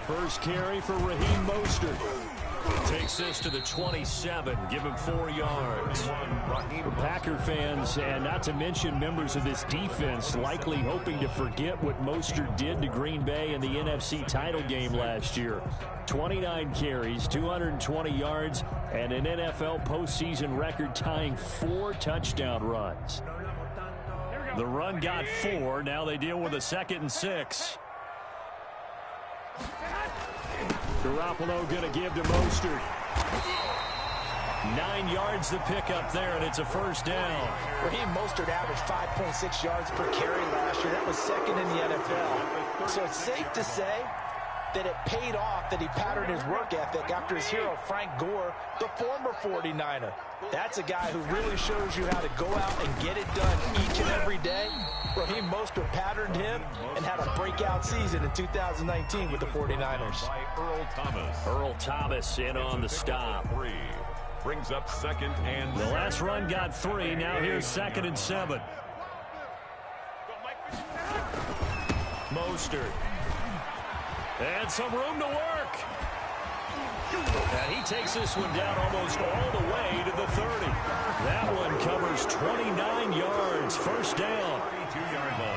First carry for Raheem Mostert. Takes this to the 27. Give him 4 yards. Packer fans, and not to mention members of this defense, likely hoping to forget what Mostert did to Green Bay in the NFC title game last year. 29 carries, 220 yards, and an NFL postseason record-tying 4 touchdown runs. The run got 4. Now they deal with a 2nd and 6. Garoppolo going to give to Mostert. 9 yards to pick up there, and it's a first down. Raheem Mostert averaged 5.6 yards per carry last year. That was 2nd in the NFL. So it's safe to say that it paid off that he patterned his work ethic after his hero, Frank Gore, the former 49er. That's a guy who really shows you how to go out and get it done each and every day. Raheem Mostert patterned him and had a breakout season in 2019 with the 49ers. Earl Thomas in on the stop. Brings up 2nd and the last run got 3. Now here's 2nd and 7. Mostert. And some room to work. And he takes this one down almost all the way to the 30. That one covers 29 yards. First down.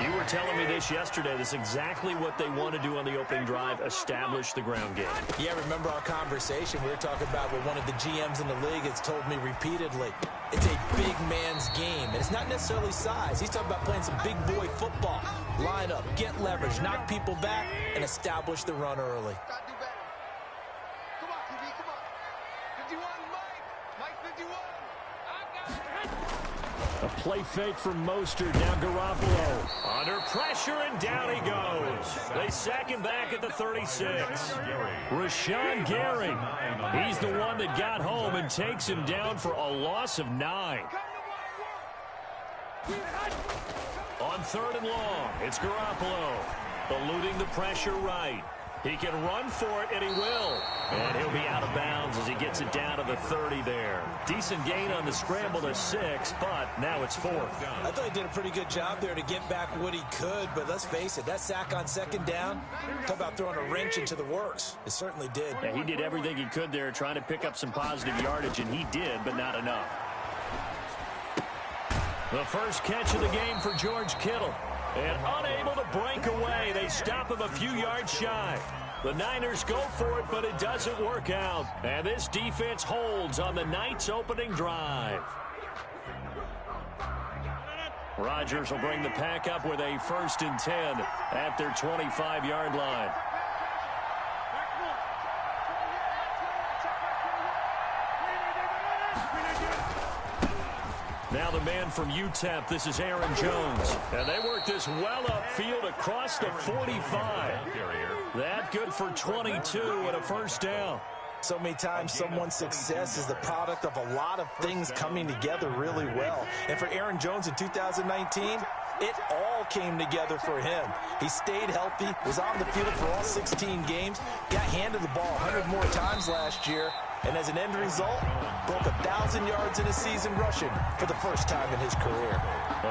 You were telling me this yesterday. This is exactly what they want to do on the opening drive, establish the ground game. Yeah, remember our conversation? We were talking about what one of the GMs in the league has told me repeatedly. It's a big man's game, and it's not necessarily size. He's talking about playing some big boy football. Line up, get leverage, knock people back, and establish the run early. A play fake from Mostert. Now Garoppolo. Under pressure, and down he goes. They sack him back at the 36. Rashawn Gary. He's the one that got home and takes him down for a loss of 9. On 3rd and long, it's Garoppolo. Eluding the pressure right. He can run for it, and he will. And he'll be out of bounds as he gets it down to the 30 there. Decent gain on the scramble to 6, but now it's 4th. I thought he did a pretty good job there to get back what he could, but let's face it, that sack on 2nd down, talk about throwing a wrench into the works. It certainly did. Yeah, he did everything he could there trying to pick up some positive yardage, and he did, but not enough. The first catch of the game for George Kittle. And unable to break away. They stop him a few yards shy. The Niners go for it, but it doesn't work out. And this defense holds on the night's opening drive. Rodgers will bring the pack up with a 1st and 10 at their 25-yard line. Now the man from UTEP, this is Aaron Jones. And they work this well upfield across the 45. That good for 22 and a first down. So many times someone's success is the product of a lot of things coming together really well. And for Aaron Jones in 2019, it all came together for him. He stayed healthy, was on the field for all 16 games, got handed the ball 100 more times last year, and as an end result, broke 1,000 yards in a season rushing for the first time in his career.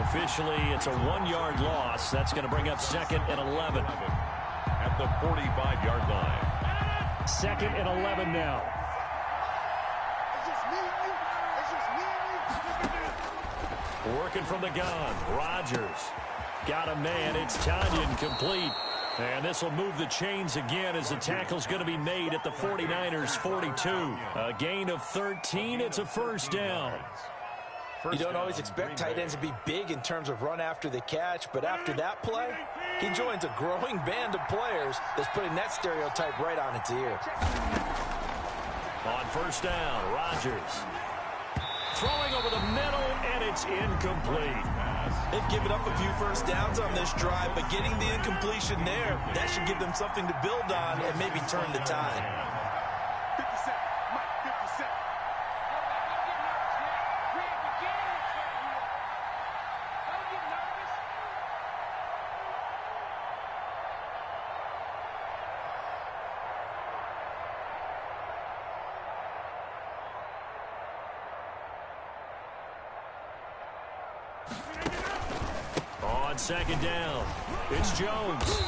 Officially, it's a 1-yard loss. That's going to bring up 2nd and 11. At the 45-yard line. 2nd and 11 now. Working from the gun. Rodgers. Got a man. It's Tanyan complete. And this will move the chains again as the tackle's going to be made at the 49ers 42. A gain of 13. It's a first down. You don't always expect tight ends to be big in terms of run after the catch, but after that play, he joins a growing band of players that's putting that stereotype right on its ear. On first down, Rodgers. Throwing over the middle, and it's incomplete. They've given up a few first downs on this drive, but getting the incompletion there, that should give them something to build on and maybe turn the tide. on second down. It's Jones.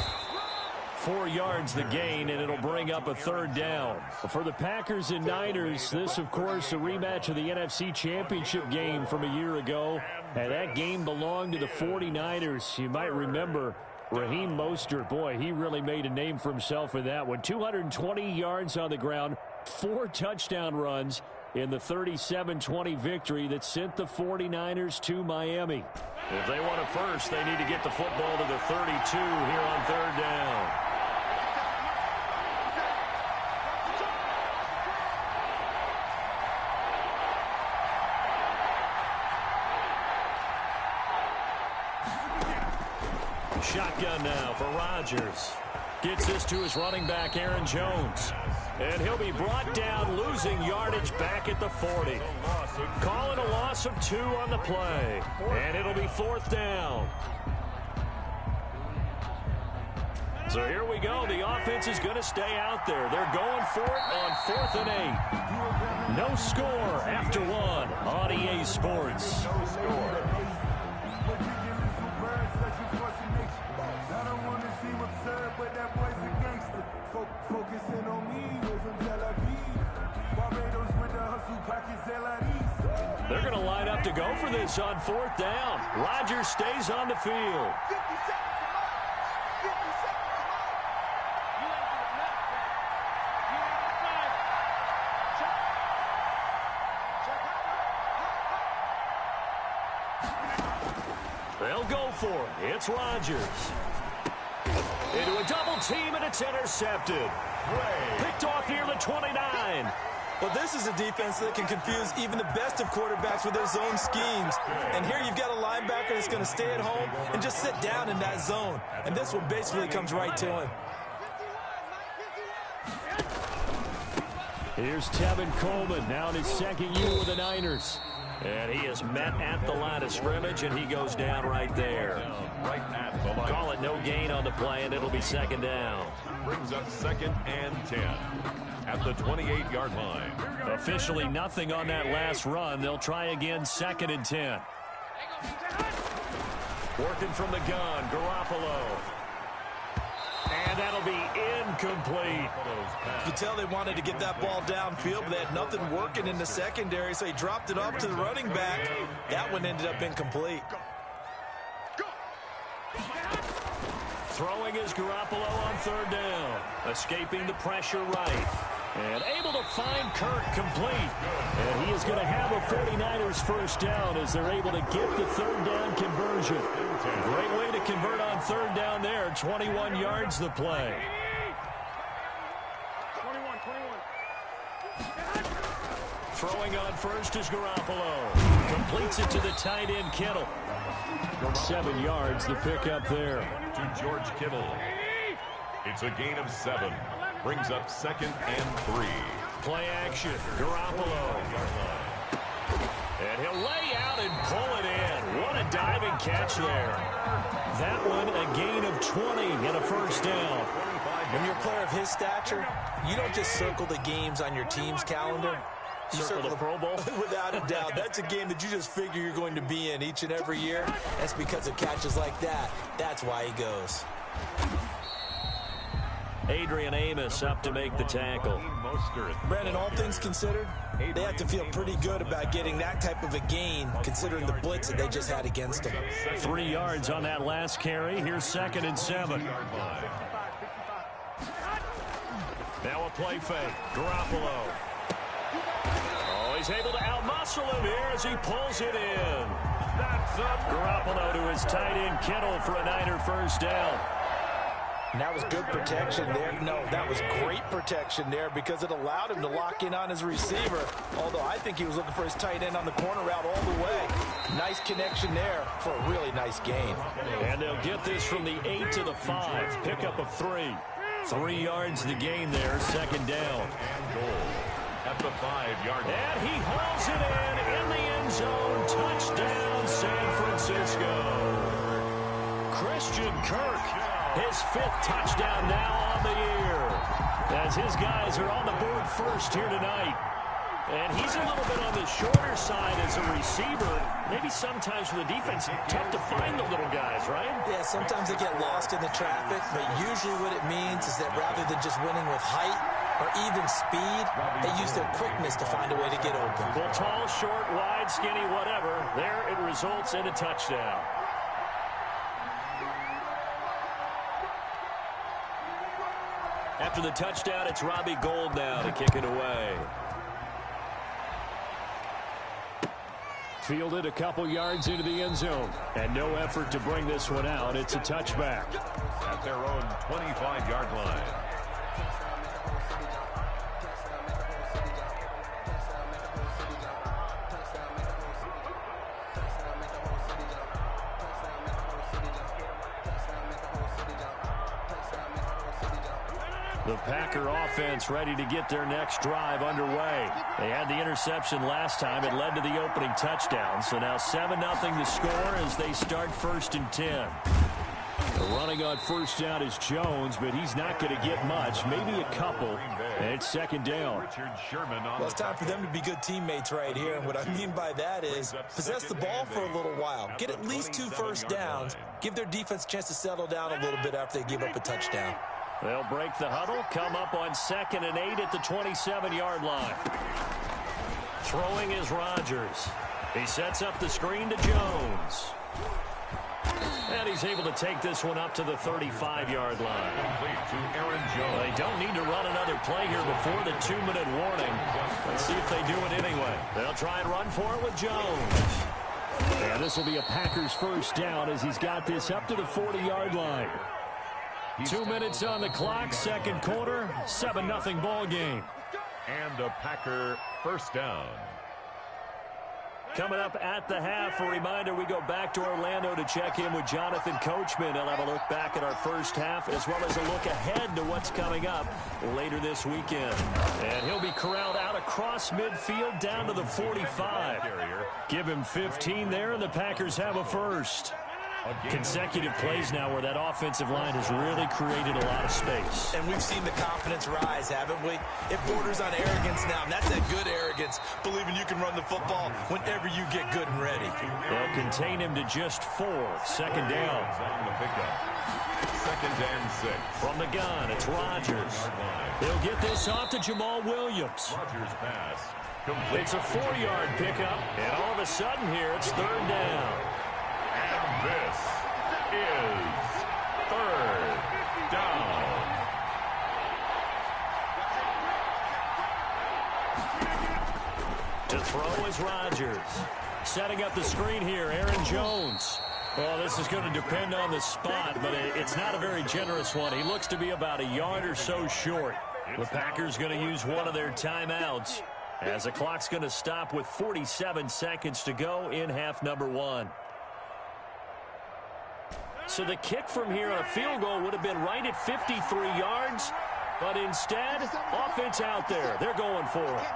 4 yards the gain, and it'll bring up a third down. For the Packers and Niners, this, of course, a rematch of the NFC Championship game from a year ago. And that game belonged to the 49ers. You might remember Raheem Mostert. Boy, he really made a name for himself in that one. 220 yards on the ground, 4 touchdown runs in the 37-20 victory that sent the 49ers to Miami. If they want it first, they need to get the football to the 32 here on third down. Shotgun now for Rodgers. Gets this to his running back, Aaron Jones. And he'll be brought down, losing yardage back at the 40. Calling a loss of 2 on the play. And it'll be 4th down. So here we go. The offense is going to stay out there. They're going for it on 4th and 8. No score after 1 on EA Sports. No score. They're going to line up to go for this on 4th down. Rodgers stays on the field. They'll go for it. It's Rodgers. Into a double team, and it's intercepted. Picked off near the 29. Well, this is a defense that can confuse even the best of quarterbacks with their zone schemes. And here you've got a linebacker that's going to stay at home and just sit down in that zone. And this one basically comes right to him. Here's Tevin Coleman, now in his 2nd year with the Niners. And he is met at the line of scrimmage, and he goes down right there. Right at the line. Call it no gain on the play, and it'll be 2nd down. Brings up 2nd and 10 at the 28-yard line. Officially nothing on that last run. They'll try again, 2nd and 10. Working from the gun, Garoppolo. And that'll be incomplete. You can tell they wanted to get that ball downfield, but they had nothing working in the secondary, so he dropped it off to the running back. That one ended up incomplete. Throwing is Garoppolo on 3rd down. Escaping the pressure right. And able to find Kirk complete. And he is going to have a 49ers first down as they're able to get the 3rd down conversion. Great way to convert on 3rd down there. 21 yards the play. Throwing on first is Garoppolo. Completes it to the tight end, Kittle. 7 yards, the pickup there. To George Kittle. It's a gain of 7. Brings up 2nd and 3. Play action, Garoppolo. And he'll lay out and pull it in. What a diving catch there. That one, a gain of 20 and a first down. When you're a player of his stature, you don't just circle the games on your team's calendar. You Circle the Pro Bowl? Without a doubt. That's a game that you just figure you're going to be in each and every year. That's because of catches like that. That's why he goes. Adrian Amos up to make the tackle. Brandon, all things considered, they have to feel pretty good about getting that type of a gain, considering the blitz that they just had against them. 3 yards on that last carry. Here's 2nd and 7. Now a play fake. Garoppolo. Oh, he's able to outmuscle him here as he pulls it in. That's up. Garoppolo to his tight end, Kittle, for a Niner first down. And that was good protection there. No, that was great protection there because it allowed him to lock in on his receiver. Although I think he was looking for his tight end on the corner route all the way. Nice connection there for a really nice gain. And they'll get this from the 8 to the 5. Pickup of 3. 3 yards the gain there. 2nd down. And goal at the 5-yard line. And he hauls it in the end zone. Touchdown, San Francisco. Christian Kirk, his 5th touchdown now on the year, as his guys are on the board first here tonight. And he's a little bit on the shorter side as a receiver. Maybe sometimes for the defense, tough to find the little guys, right? Yeah, sometimes they get lost in the traffic, but usually what it means is that rather than just winning with height or even speed, they use their quickness to find a way to get open. Well, tall, short, wide, skinny, whatever. There it results in a touchdown. After the touchdown, it's Robbie Gould now to kick it away. Fielded a couple yards into the end zone. And no effort to bring this one out. It's a touchback. At their own 25-yard line. The Packer offense ready to get their next drive underway. They had the interception last time. It led to the opening touchdown. So now 7-0 the score as they start 1st and 10. Running on first down is Jones, but he's not going to get much, maybe a couple. And it's 2nd down. Well, it's time for them to be good teammates right here. And what I mean by that is possess the ball for a little while. Get at least 2 first downs. Give their defense a chance to settle down a little bit after they give up a touchdown. They'll break the huddle, come up on 2nd and 8 at the 27-yard line. Throwing is Rodgers. He sets up the screen to Jones. And he's able to take this one up to the 35-yard line. They don't need to run another play here before the 2-minute warning. Let's see if they do it anyway. They'll try and run for it with Jones. And this will be a Packers first down as he's got this up to the 40-yard line. 2 minutes on the clock, 2nd quarter, 7-0 ball game. And a Packer first down. Coming up at the half, a reminder, we go back to Orlando to check in with Jonathan Coachman. He'll have a look back at our first half as well as a look ahead to what's coming up later this weekend. And he'll be corralled out across midfield down to the 45. Give him 15 there, and the Packers have a first. Consecutive plays now where that offensive line has really created a lot of space. And we've seen the confidence rise, haven't we? It borders on arrogance now, and that's that good arrogance, believing you can run the football whenever you get good and ready. They'll contain him to just 4. 2nd down. 2nd and 6. From the gun, it's Rodgers. He'll get this off to Jamal Williams. Rodgers pass. Complete. It's a 4-yard pickup, and all of a sudden here, it's 3rd down. And this is 3rd down. To throw is Rodgers. Setting up the screen here, Aaron Jones. Well, this is going to depend on the spot, but it's not a very generous one. He looks to be about a yard or so short. The Packers going to use one of their timeouts as the clock's going to stop with 47 seconds to go in half number 1. So the kick from here on a field goal would have been right at 53 yards, but instead, offense out there. They're going for it.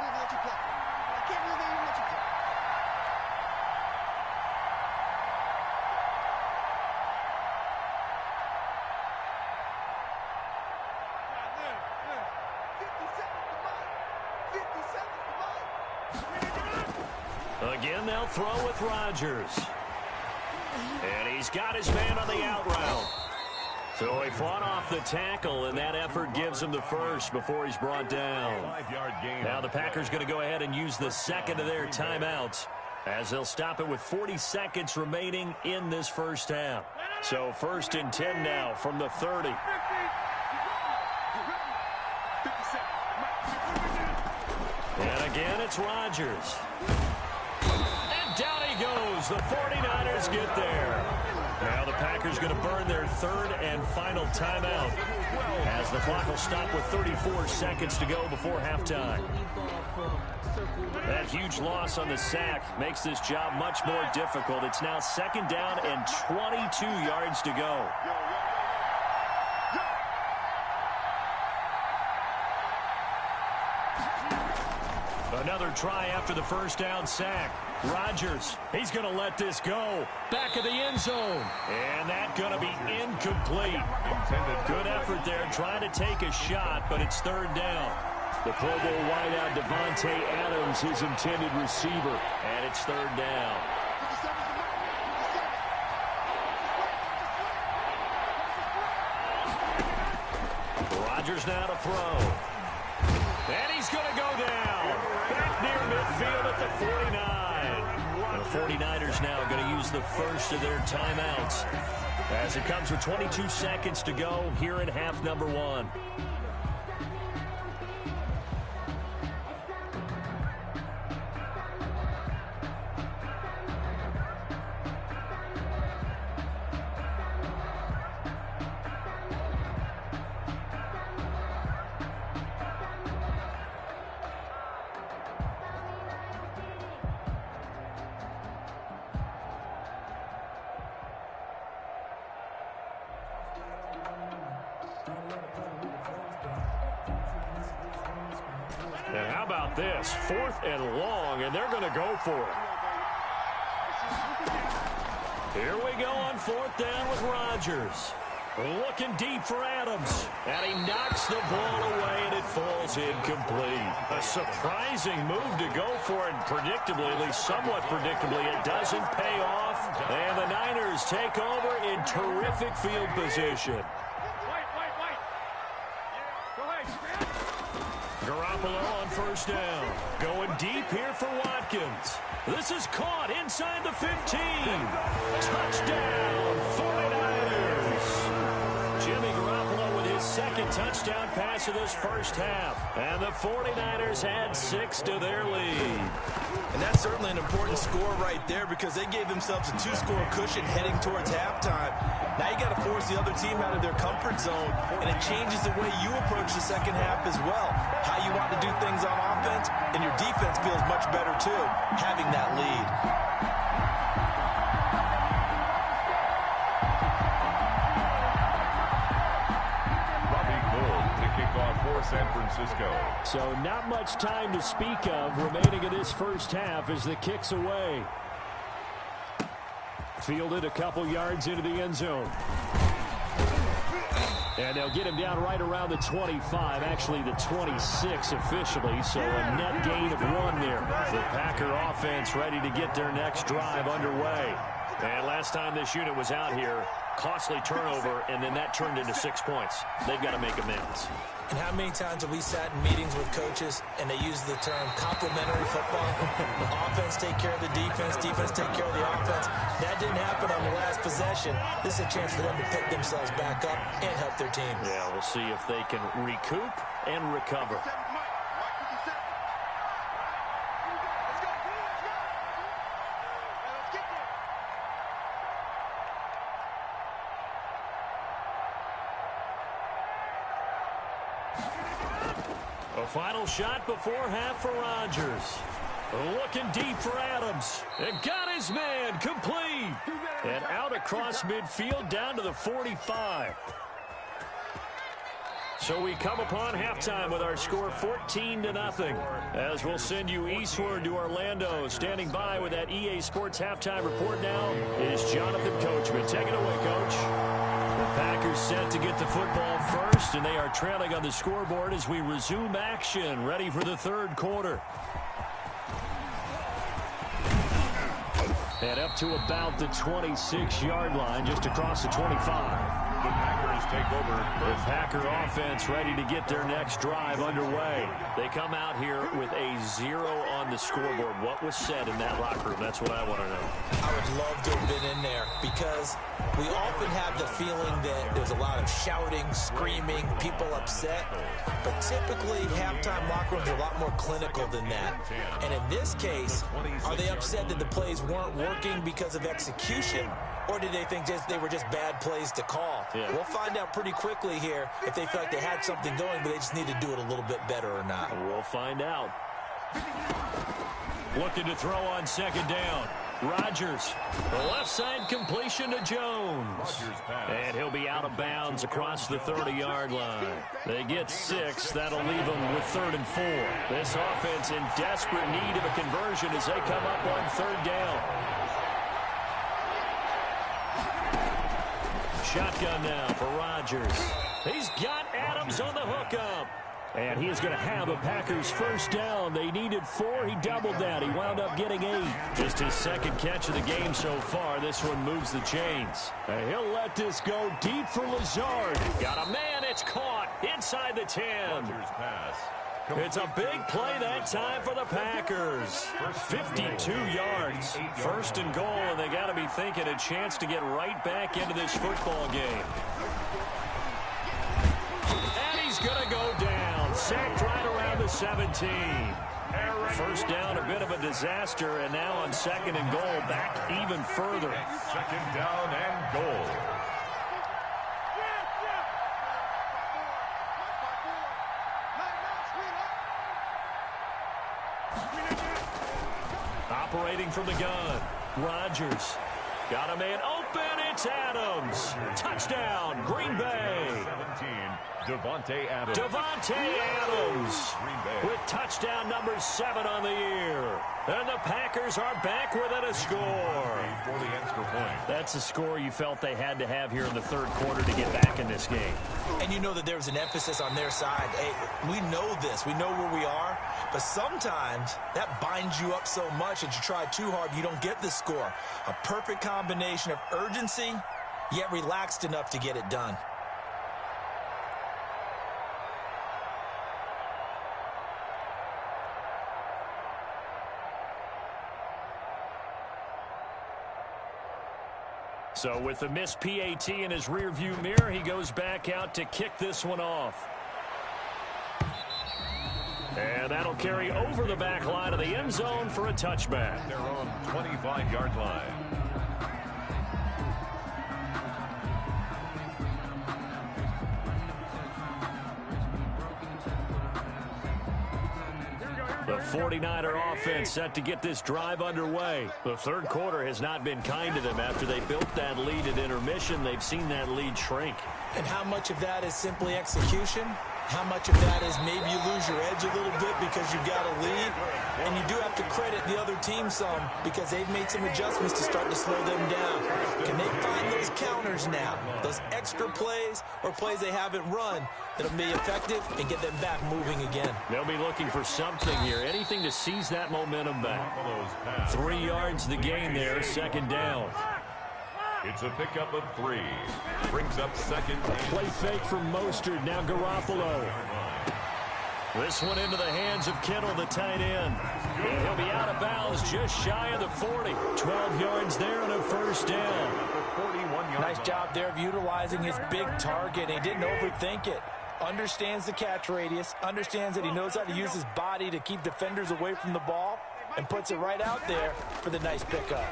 Again, they'll throw with Rodgers. And he's got his man on the out route. So he fought off the tackle, and that effort gives him the first before he's brought down. Now the Packers going to go ahead and use the 2nd of their timeouts as they'll stop it with 40 seconds remaining in this first half. So 1st and 10 now from the 30. And again, it's Rodgers. Down he goes. The 49ers get there. Now the Packers going to burn their 3rd and final timeout as the clock will stop with 34 seconds to go before halftime. That huge loss on the sack makes this job much more difficult. It's now 2nd down and 22 yards to go. Another try after the first down sack. Rodgers, he's going to let this go. Back of the end zone. And that's going to be incomplete. Good effort there, trying to take a shot, but it's 3rd down. The Pro Bowl wideout Devontae Adams, his intended receiver. And it's third down. Rodgers now to throw. And he's going to go down. Back near midfield at the 49. The 49ers now going to use the first of their timeouts as it comes with 22 seconds to go here in half number one. And how about this? 4th and long, and they're going to go for it. Here we go on 4th down with Rodgers. Looking deep for Adams. And he knocks the ball away, and it falls incomplete. A surprising move to go for it. Predictably, at least somewhat predictably, it doesn't pay off. And the Niners take over in terrific field position. Garoppolo on first down. Going deep here for Watkins. This is caught inside the 15. Touchdown, 49ers. Jimmy Garoppolo with his second touchdown pass of this first half. And the 49ers add 6 to their lead. And that's certainly an important score right there because they gave themselves a 2-score cushion heading towards halftime. Now you got to force the other team out of their comfort zone, and it changes the way you approach the second half as well. How you want to do things on offense, and your defense feels much better too, having that lead. For San Francisco. So not much time to speak of remaining in this first half as the kick's away. Fielded a couple yards into the end zone. And they'll get him down right around the 25, actually the 26 officially, so a net gain of 1 there. The Packer offense ready to get their next drive underway. And last time this unit was out here, costly turnover, and then that turned into 6 points. They've got to make amends. And how many times have we sat in meetings with coaches and they use the term complementary football? Offense take care of the defense, defense take care of the offense. That didn't happen on the last possession. This is a chance for them to pick themselves back up and help their team. Yeah, we'll see if they can recoup and recover. A final shot before half for Rodgers. Looking deep for Adams. And got his man complete. And out across midfield down to the 45. So we come upon halftime with our score 14-0. As we'll send you eastward to Orlando. Standing by with that EA Sports halftime report now is Jonathan Coachman. Take it away, Coach. The Packers set to get the football first, and they are trailing on the scoreboard as we resume action, ready for the third quarter. And up to about the 26-yard line, just across the 25. The Packers take over. The Packer offense ready to get their next drive underway. They come out here with a 0 on the scoreboard. What was said in that locker room? That's what I want to know. I would love to have been in there because we often have the feeling that there's a lot of shouting, screaming, people upset. But typically, halftime locker rooms are a lot more clinical than that. And in this case, are they upset that the plays weren't working because of execution? Or did they think they were just bad plays to call? Yeah. We'll find out pretty quickly here if they feel like they had something going, but they just need to do it a little bit better or not. We'll find out. Looking to throw on second down. Rodgers, the left side completion to Jones. And he'll be out of bounds across the 30-yard line. They get 6. That'll leave them with 3rd and 4. This offense in desperate need of a conversion as they come up on 3rd down. Shotgun now for Rodgers. He's got Adams on the hookup. And he is going to have a Packers first down. They needed 4. He doubled that. He wound up getting 8. Just his second catch of the game so far. This one moves the chains. And he'll let this go deep for Lazard. Got a man. It's caught inside the 10. It's a big play that time for the Packers. 52 yards. First and goal, and they got to be thinking a chance to get right back into this football game. And he's going to go down. Sacked right around the 17. First down, a bit of a disaster, and now on second and goal, back even further. Second down and goal. Operating from the gun, Rodgers. Got a man open, it's Adams. Touchdown, Green Bay. 17, Devontae Adams. Devontae Adams with touchdown number 7 on the year. And the Packers are back within a score. For the extra point. That's a score you felt they had to have here in the third quarter to get back in this game. And you know that there was an emphasis on their side. Hey, we know this. We know where we are. But sometimes that binds you up so much that you try too hard, you don't get the score. A perfect combination of urgency, yet relaxed enough to get it done. So with the missed PAT in his rearview mirror, he goes back out to kick this one off. And that'll carry over the back line of the end zone for a touchback. They're on 25-yard line. The 49er offense set to get this drive underway. The third quarter has not been kind to them. After they built that lead at intermission, they've seen that lead shrink. And how much of that is simply execution? How much of that is maybe you lose your edge a little bit because you've got a lead? And you do have to credit the other team some because they've made some adjustments to start to slow them down. Can they find those counters now? Those extra plays or plays they haven't run that'll be effective and get them back moving again. They'll be looking for something here. Anything to seize that momentum back. 3 yards the gain there, second down. It's a pickup of 3. Brings up second. Play fake from Mostert. Now Garoppolo. This one into the hands of Kittle, the tight end. And he'll be out of bounds just shy of the 40. 12 yards there and a first down. Nice job there of utilizing his big target. He didn't overthink it. Understands the catch radius. Understands that he knows how to use his body to keep defenders away from the ball. And puts it right out there for the nice pickup.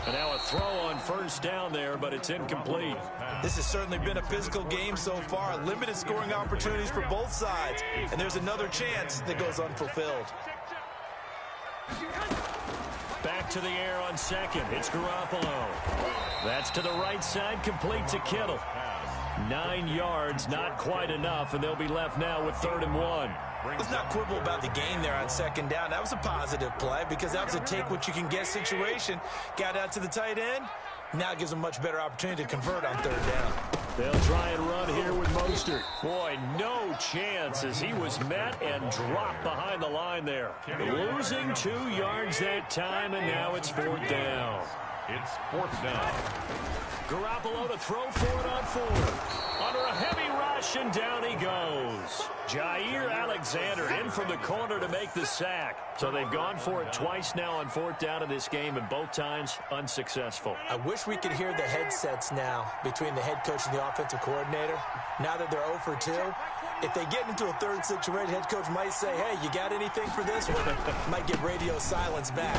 And now a throw on first down there, but it's incomplete. This has certainly been a physical game so far. Limited scoring opportunities for both sides. And there's another chance that goes unfulfilled. Back to the air on second. It's Garoppolo. That's to the right side, complete to Kittle. 9 yards, not quite enough, and they'll be left now with 3rd and 1. Let's not quibble about the gain there on second down. That was a positive play because that was a take-what-you-can-get situation. Got out to the tight end. Now it gives them much better opportunity to convert on 3rd down. They'll try and run here with Mostert. Boy, no chance as he was met and dropped behind the line there. Losing 2 yards that time, and now it's 4th down. It's 4th down. Garoppolo to throw for it on 4th. Under a heavy rush, and down he goes. Jair Alexander in from the corner to make the sack. So they've gone for it twice now on 4th down in this game, and both times unsuccessful. I wish we could hear the headsets now between the head coach and the offensive coordinator. Now that they're 0 for 2, if they get into a third situation, head coach might say, hey, you got anything for this one? Might get radio silence back.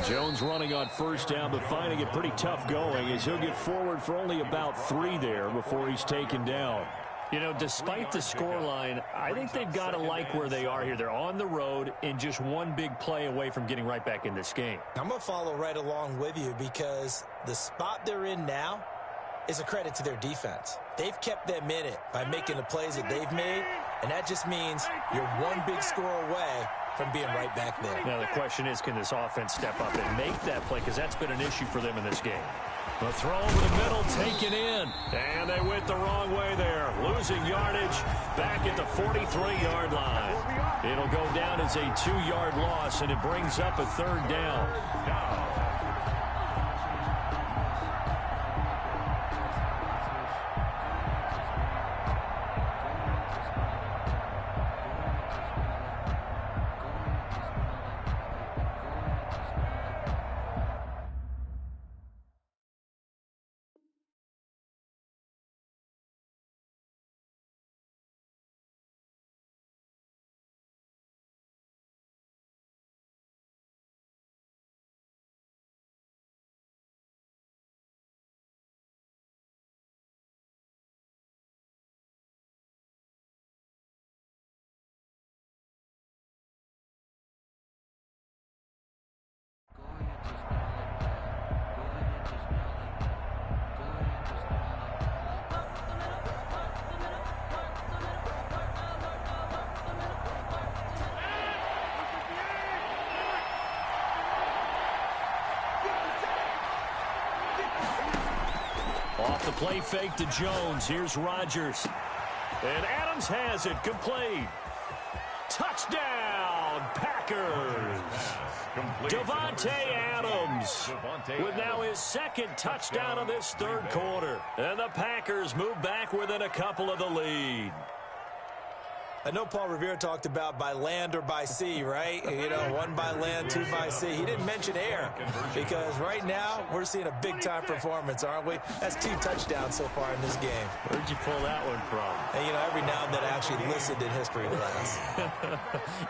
Jones running on first down, but finding it pretty tough going as he'll get forward for only about 3 there before he's taken down. You know, despite the scoreline, I think they've got to like where they are here. They're on the road and just one big play away from getting right back in this game. I'm going to follow right along with you because the spot they're in now is a credit to their defense. They've kept them in it by making the plays that they've made, and that just means you're one big score away from being right back there. Now the question is, can this offense step up and make that play? Because that's been an issue for them in this game. The throw over the middle, taken in. And they went the wrong way there. Losing yardage back at the 43-yard line. It'll go down as a 2-yard loss, and it brings up a third down. Off the play fake to Jones. Here's Rodgers. And Adams has it. Complete. Touchdown, Packers. Davante Adams with now his second touchdown of this third quarter. And the Packers move back within a couple of the lead. I know Paul Revere talked about by land or by sea, right? You know, 1 by land, 2 by sea. He didn't mention air because right now we're seeing a big-time performance, aren't we? That's 2 touchdowns so far in this game. Where'd you pull that one from? And, you know, every now and then I actually listened in history class.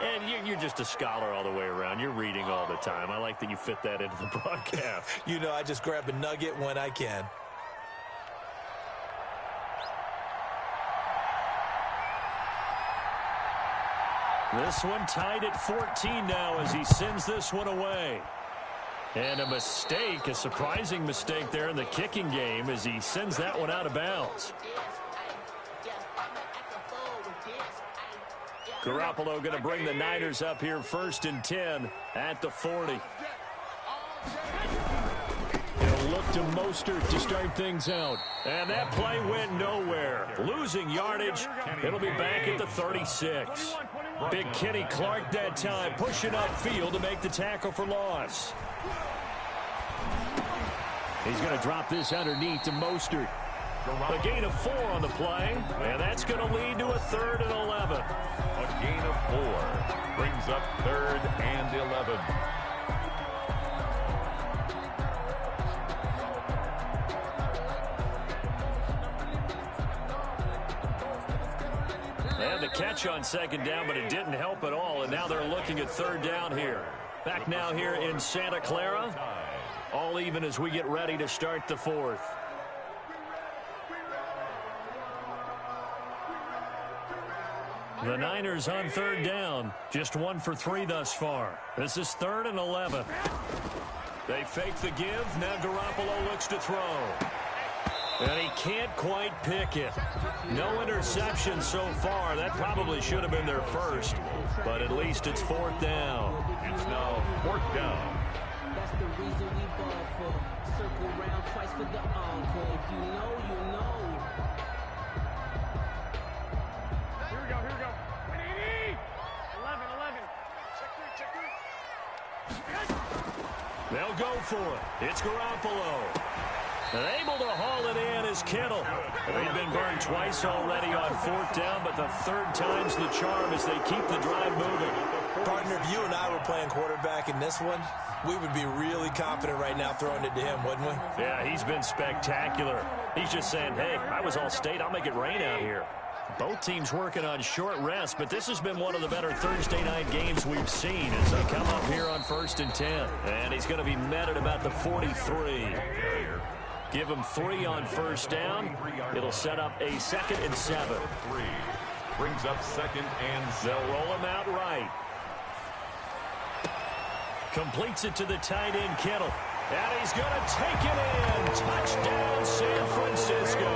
And you're just a scholar all the way around. You're reading all the time. I like that you fit that into the broadcast. You know, I just grab a nugget when I can. This one tied at 14 now as he sends this one away. And a mistake, a surprising mistake there in the kicking game as he sends that one out of bounds. Garoppolo going to bring the Niners up here 1st and 10 at the 40. He'll look to Mostert to start things out. And that play went nowhere. Losing yardage. It'll be back at the 36. Big Kenny Clark that time pushing upfield to make the tackle for loss. He's going to drop this underneath to Mostert. A gain of 4 on the play, and that's going to lead to a 3rd and 11. A gain of 4 brings up 3rd and 11. They had the catch on 2nd down, but it didn't help at all, and now they're looking at 3rd down here. Back now here in Santa Clara. All even as we get ready to start the 4th. The Niners on 3rd down. Just 1 for 3 thus far. This is 3rd and 11. They fake the give. Now Garoppolo looks to throw. And he can't quite pick it. No interception so far. That probably should have been their first. But at least it's 4th down. It's now 4th down. That's the reason we ball for. Circle round twice for the encore. If you know, you know. Here we go, here we go. 11. They'll go for it. It's Garoppolo. And able to haul it in is Kittle. They've been burned twice already on 4th down, but the 3rd time's the charm as they keep the drive moving. Partner, if you and I were playing quarterback in this one, we would be really confident right now throwing it to him, wouldn't we? Yeah, he's been spectacular. He's just saying, hey, I was all state. I'll make it rain out here. Both teams working on short rest, but this has been one of the better Thursday night games we've seen as they come up here on 1st and 10. And he's going to be met at about the 43. Give him 3 on 1st down. It'll set up a 2nd and 7. 3 brings up 2nd and 7. They'll roll him out right. Completes it to the tight end, Kittle. And he's going to take it in. Touchdown, San Francisco.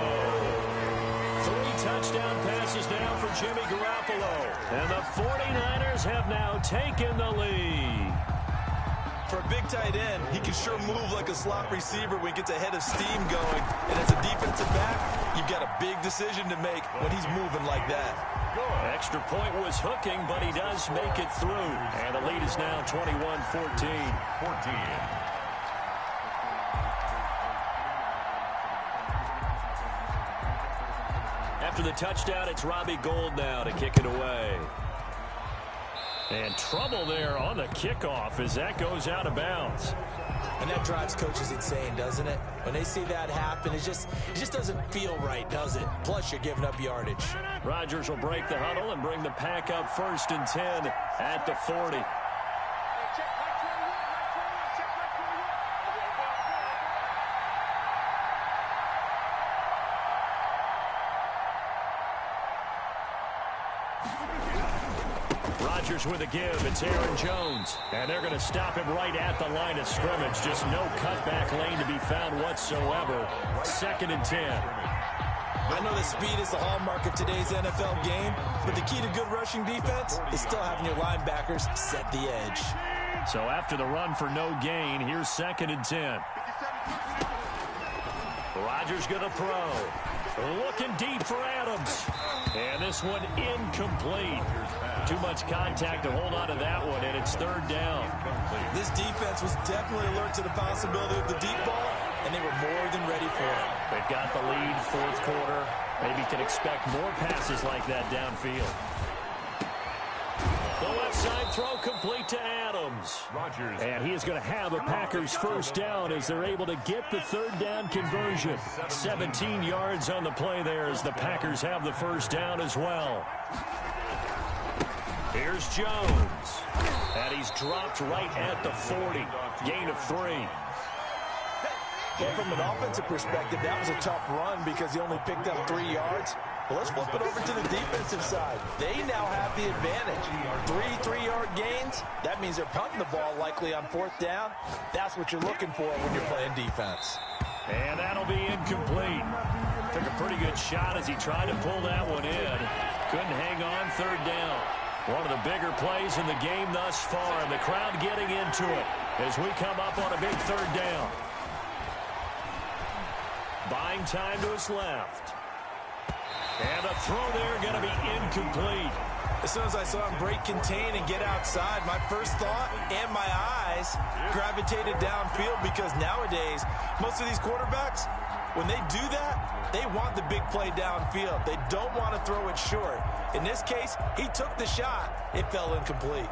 3 touchdown passes now for Jimmy Garoppolo. And the 49ers have now taken the lead. For a big tight end, he can sure move like a slot receiver when he gets a head of steam going. And as a defensive back, you've got a big decision to make when he's moving like that. Extra point was hooking, but he does make it through. And the lead is now 21-14. After the touchdown, it's Robbie Gould now to kick it away. And trouble there on the kickoff as that goes out of bounds. And that drives coaches insane, doesn't it? When they see that happen, it just doesn't feel right, does it? Plus, you're giving up yardage. Rodgers will break the huddle and bring the pack up 1st and 10 at the 40. Rodgers with a give. It's Aaron Jones. And they're going to stop him right at the line of scrimmage. Just no cutback lane to be found whatsoever. 2nd and 10. I know that speed is the hallmark of today's NFL game, but the key to good rushing defense is still having your linebackers set the edge. So after the run for no gain, here's 2nd and 10. Rodgers going to throw. Looking deep for Adams. And this one incomplete. Too much contact to hold on to that one, and it's 3rd down. This defense was definitely alert to the possibility of the deep ball, and they were more than ready for it. They've got the lead, 4th quarter. Maybe can expect more passes like that downfield. The left side throw complete to Adams. Rodgers. And he is going to have a Packers 1st down as they're able to get the 3rd down conversion. 17 yards on the play there as the Packers have the 1st down as well. Here's Jones. And he's dropped right at the 40. Gain of 3. Well, from an offensive perspective, that was a tough run because he only picked up 3 yards. Well, let's flip it over to the defensive side. They now have the advantage. 3 3-yard gains. That means they're punting the ball likely on 4th down. That's what you're looking for when you're playing defense. And that'll be incomplete. Took a pretty good shot as he tried to pull that one in. Couldn't hang on. 3rd down. One of the bigger plays in the game thus far, and the crowd getting into it as we come up on a big 3rd down. Buying time to his left. And the throw there going to be incomplete. As soon as I saw him break contain and get outside, my first thought and my eyes gravitated downfield because nowadays, most of these quarterbacks, when they do that, they want the big play downfield. They don't want to throw it short. In this case, he took the shot. It fell incomplete.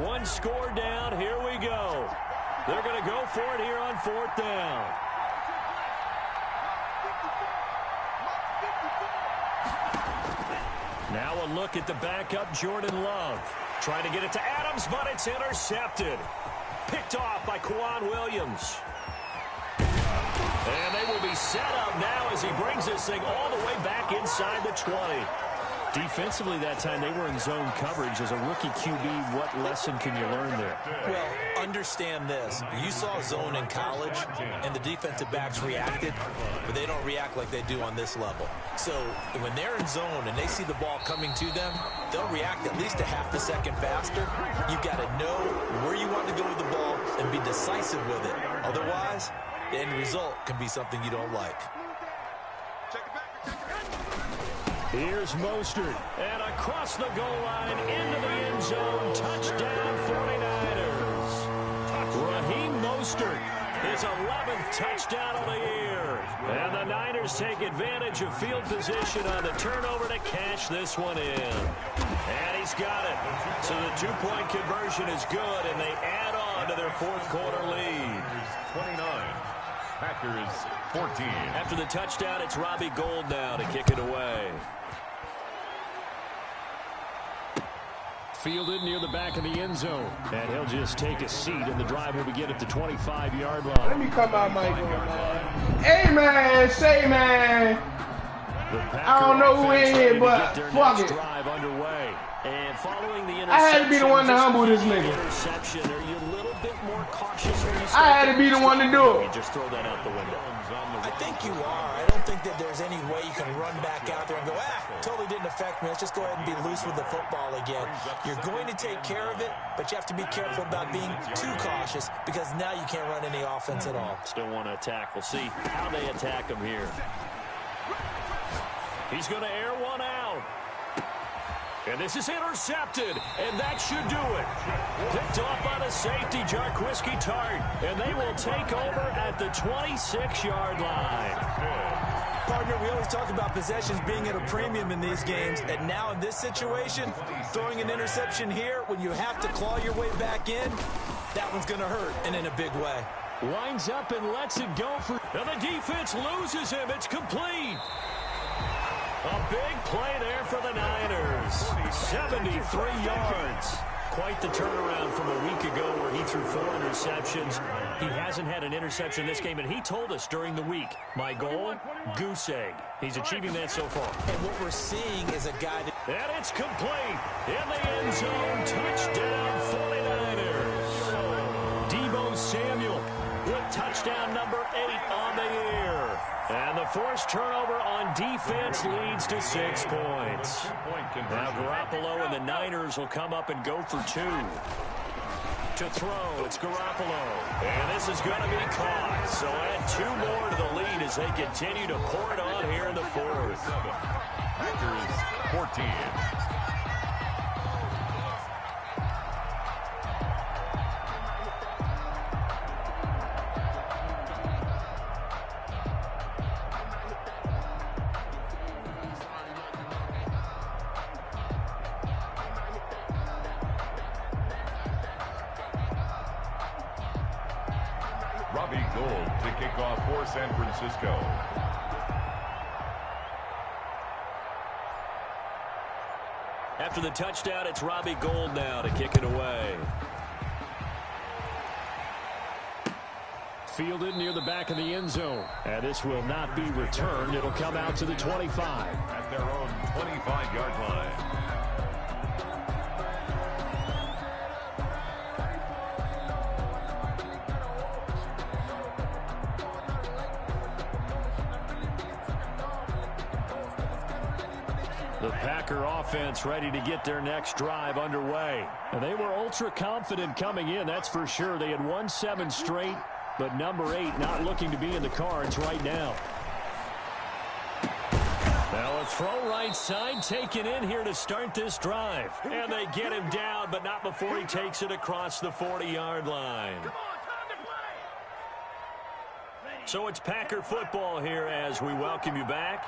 One score down. Here we go. They're going to go for it here on 4th down. Now a look at the backup, Jordan Love. Trying to get it to Adams, but it's intercepted. Picked off by Quan Williams. And they will be set up now as he brings this thing all the way back inside the 20. Defensively that time, they were in zone coverage. As a rookie QB, what lesson can you learn there? Well, understand this. You saw zone in college, and the defensive backs reacted, but they don't react like they do on this level. So when they're in zone and they see the ball coming to them, they'll react at least a half a second faster. You've got to know where you want to go with the ball and be decisive with it. Otherwise, the end result can be something you don't like. Here's Mostert, and across the goal line into the end zone. Touchdown 49ers. Raheem Mostert, his 11th touchdown of the year. And the Niners take advantage of field position on the turnover to cash this one in. And he's got it. So the 2-point conversion is good, and they add on to their 4th quarter lead. 29. Packers 14. After the touchdown, it's Robbie Gould now to kick it away. Fielded near the back of the end zone. And he'll just take a seat, and the drive will begin at the 25-yard line. Let me come out, Michael, man. Hey, man, say, man. I don't know who in here, but fuck it. drive underway. And following the interception, I had to be the one to humble this nigga. Interception, are you a little bit more cautious when you I had to be the one to do it. You just throw that out the window. I think you are. I don't think that there's any way you can run back out there and go, totally didn't affect me. Let's just go ahead and be loose with the football again. You're going to take care of it, but you have to be careful about being too cautious because now you can't run any offense at all. Still want to attack. We'll see how they attack him here. He's going to air one out. And this is intercepted, and that should do it. Picked off by the safety, Jarquiski Tart, and they will take over at the 26-yard line. Partner, we always talk about possessions being at a premium in these games, and now in this situation, throwing an interception here when you have to claw your way back in, that one's going to hurt, and in a big way. Winds up and lets it go for... And the defense loses him. It's complete. A big play there for the Niners. 73 yards. Quite the turnaround from a week ago where he threw 4 interceptions. He hasn't had an interception this game, and he told us during the week, my goal, goose egg. He's achieving that so far. And what we're seeing is a guy that... And it's complete. In the end zone, touchdown 49ers. Deebo Samuel with touchdown number 8 on the year. And the forced turnover on defense leads to 6 points. Now Garoppolo and the Niners will come up and go for 2. To throw, it's Garoppolo. And this is going to be caught. So add 2 more to the lead as they continue to pour it on here in the 4th. Packers 14. Robbie Gould to kick off for San Francisco. After the touchdown, it's Robbie Gould now to kick it away. Fielded near the back of the end zone. And this will not be returned. It'll come out to the 25. At their own 25-yard line. The Packer offense ready to get their next drive underway. And they were ultra confident coming in, that's for sure. They had won 7 straight, but number 8 not looking to be in the cards right now. Now a throw right side taken in here to start this drive. And they get him down, but not before he takes it across the 40-yard line. So it's Packer football here as we welcome you back.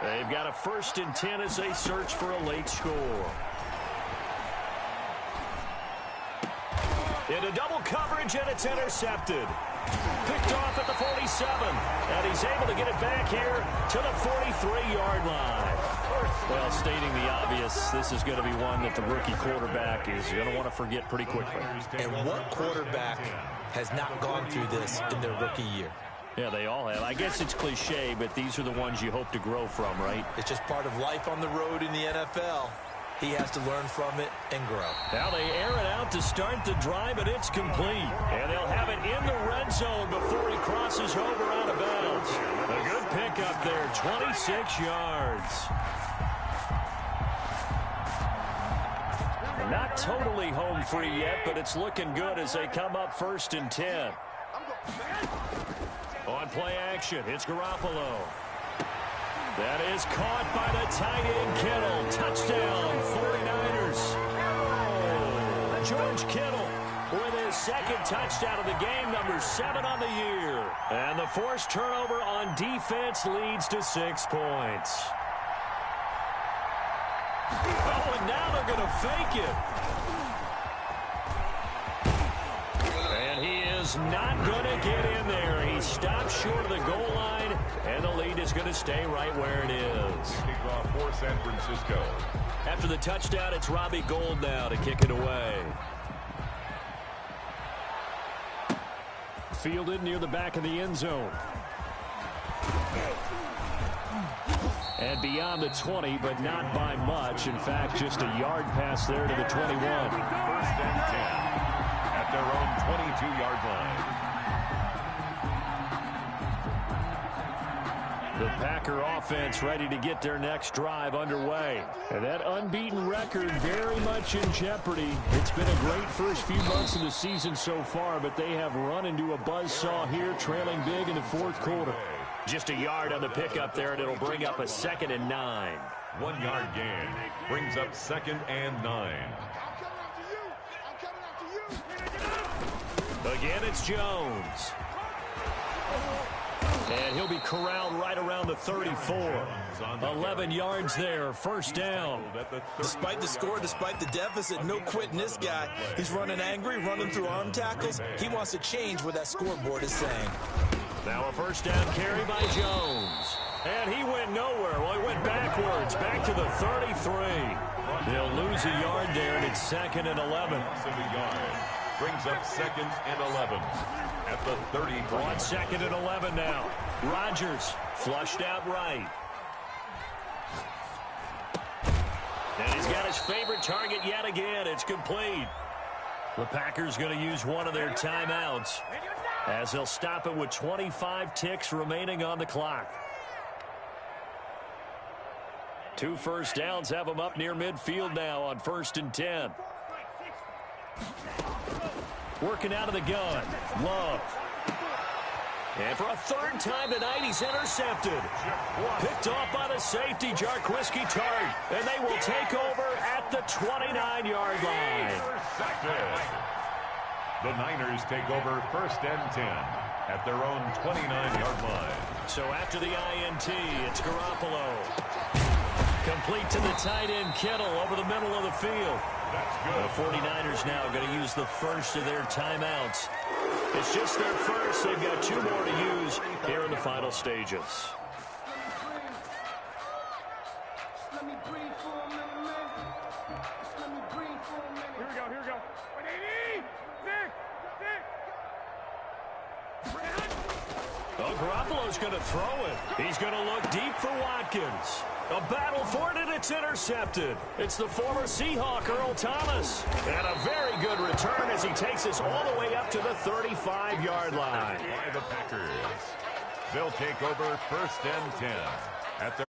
They've got a 1st and 10 as they search for a late score. Into double coverage, and it's intercepted. Picked off at the 47, and he's able to get it back here to the 43-yard line. Well, stating the obvious, this is going to be one that the rookie quarterback is going to want to forget pretty quickly. And what quarterback has not gone through this in their rookie year? Yeah, they all have. I guess it's cliche, but these are the ones you hope to grow from, right? It's just part of life on the road in the NFL. He has to learn from it and grow. Now they air it out to start the drive, and it's complete. And they'll have it in the red zone before he crosses over out of bounds. A good pickup there, 26 yards. Not totally home free yet, but it's looking good as they come up 1st and 10. On play action, it's Garoppolo. That is caught by the tight end, Kittle. Touchdown, 49ers. George Kittle with his 2nd touchdown of the game, number 7 on the year. And the forced turnover on defense leads to 6 points. Oh, and now they're going to fake it. And he is not going to get in there. He stops short of the goal line, and the lead is going to stay right where it is. Kickoff for San Francisco. After the touchdown, it's Robbie Gould now to kick it away. Fielded near the back of the end zone. And beyond the 20, but not by much. In fact, just a yard pass there to the 21. First and 10 at their own 22-yard line. The Packer offense ready to get their next drive underway. And that unbeaten record very much in jeopardy. It's been a great first few months of the season so far, but they have run into a buzzsaw here, trailing big in the fourth quarter. Just a yard on the pickup there, and it'll bring up a 2nd and 9. 1 yard gain brings up 2nd and 9. Again, it's Jones. And he'll be corralled right around the 34. 11 yards there, first down. Despite the score, despite the deficit, no quitting this guy. He's running angry, running through arm tackles. He wants to change what that scoreboard is saying. Now a first down carry by Jones. And he went nowhere. Well, he went backwards, back to the 33. They'll lose a yard there, and it's 2nd and 11. Brings up 2nd and 11 at the 30. On 2nd and 11 now. Rodgers flushed out right. And he's got his favorite target yet again. It's complete. The Packers going to use one of their timeouts as they'll stop it with 25 ticks remaining on the clock. 2 first downs have them up near midfield now on 1st and 10. Working out of the gun. Love. And for a 3rd time tonight, he's intercepted. Picked off by the safety, Jarquiski Tart. And they will take over at the 29-yard line. The Niners take over 1st and 10 at their own 29-yard line. So after the INT, it's Garoppolo. Complete to the tight end, Kittle, over the middle of the field. That's good. The 49ers now going to use the first of their timeouts. It's just their first. They've got 2 more to use here in the final stages. Here we go. Well, Garoppolo's going to throw it. He's going to look deep for Watkins. A battle for it, and it's intercepted. It's the former Seahawk, Earl Thomas. And a very good return as he takes us all the way up to the 35-yard line. By the Packers. They'll take over 1st and 10 at their